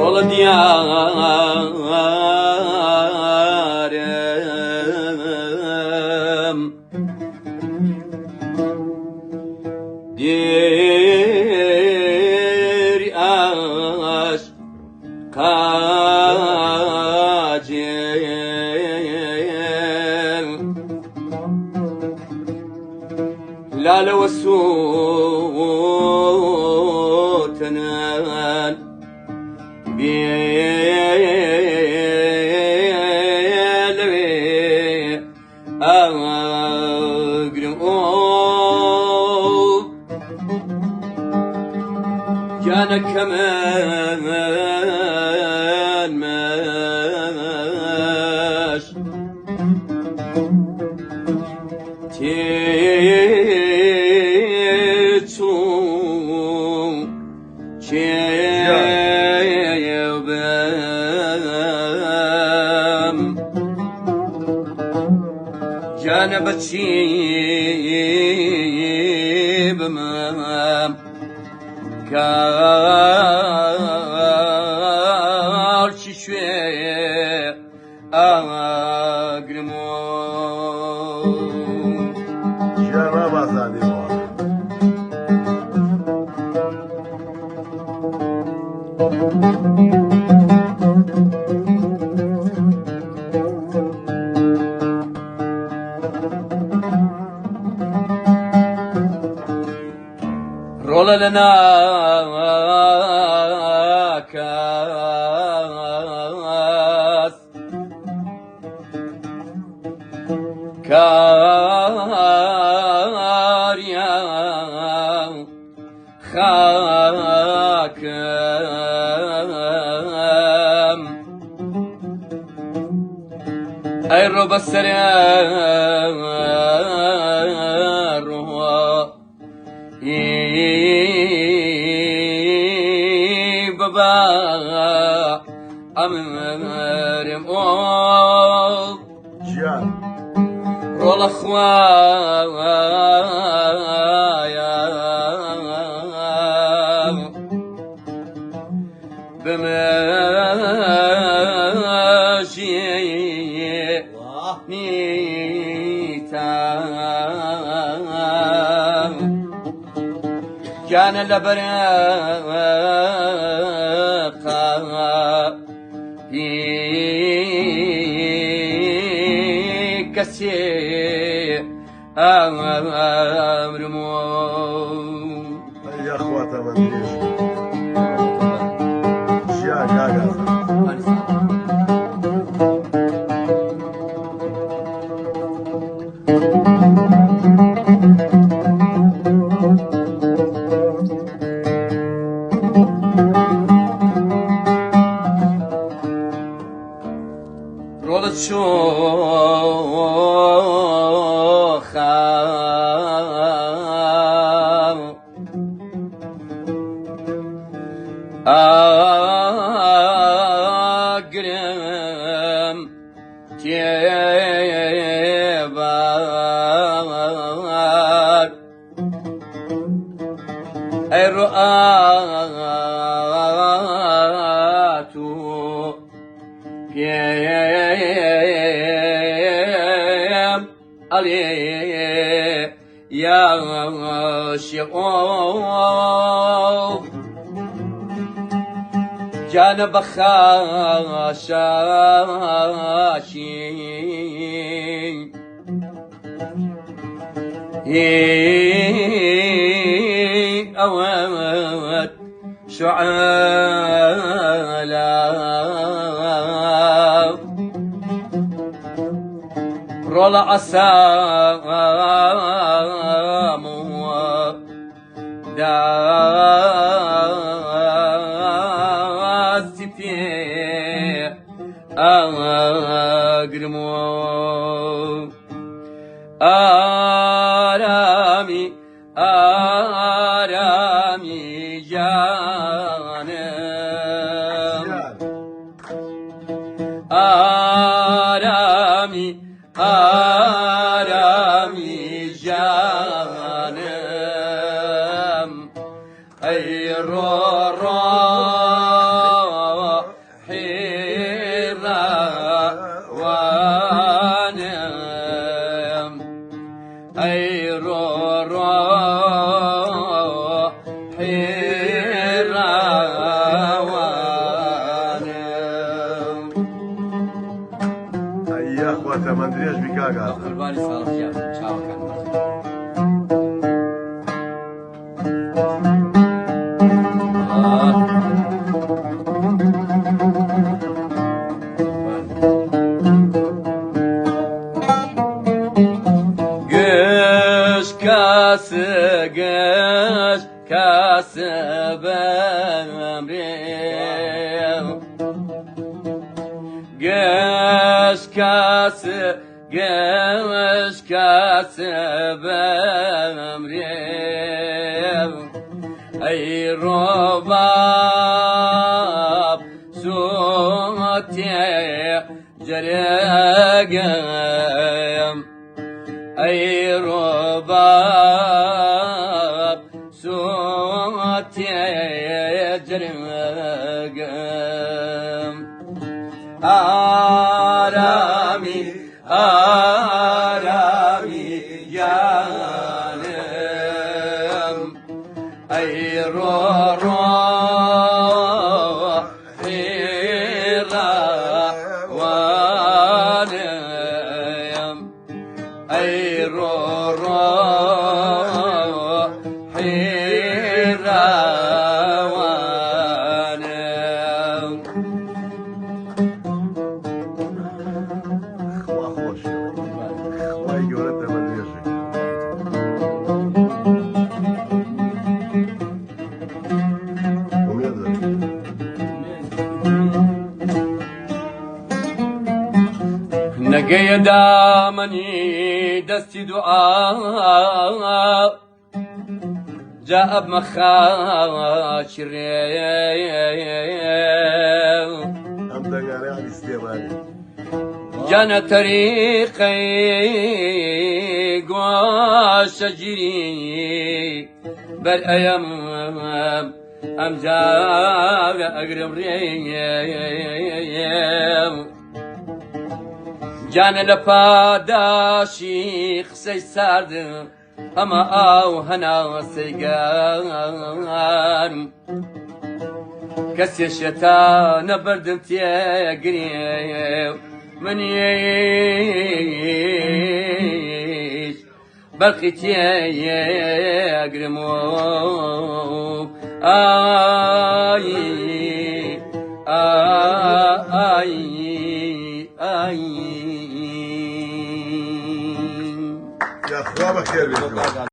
رول ديارم ديري كاجل لا لو السوتنان بيلوي أغرم جانا كمان ماش تيتو شيبام جانا بتشيب مام كارش شوي أغرمو جانا بازادي رول لنا كاس كاريا خاكم أي الربا السرير بابا أمرم جان رول أخوايا بماشي نيتام كان لبرقا في كسي أمرمو يا اخواتا ما ادريش جان جاجا رولت شوخا أقرم تيبار أي رؤاتو يم علي يا شقوق جانب خاشاشي أوت شعلا رول عسام داس في أغرمو آرامي آرامي جانم آرامي آرامي جانم أي رو رو بە تەمەندرێژ بیکاگازە قوربانی ساڵحیان چاوەکان گەش کاسە بەمرێ گەش کاسە بەمرێ ئەی ڕۆباب سووتێ جەرەگەم ئەی ڕۆباب سووتێ جەرەگەم آرامی جانم ئەی ڕۆڕۆحیڕەوانم ئەی ڕۆڕۆحیڕەوانم خوا خۆش خوای گەورە تەمەندرێژێ نەگەیە دامەنی دەستی دوعا جا ئەبمە خاچی ڕێ ئەم دەنگانەیان ئیسێمانی جانە تەریقەی گۆشە گیری بەر ئەیەم ئەم جاگە ئەگرم ڕێ جانە لە پاداشی قسەی سارد ئەمە ئاو هەناسەی گەرم کەسێ شێتانە بەردم تێگرێ منیش بەڵقی تێگرم و یا خوا بەخێر بێت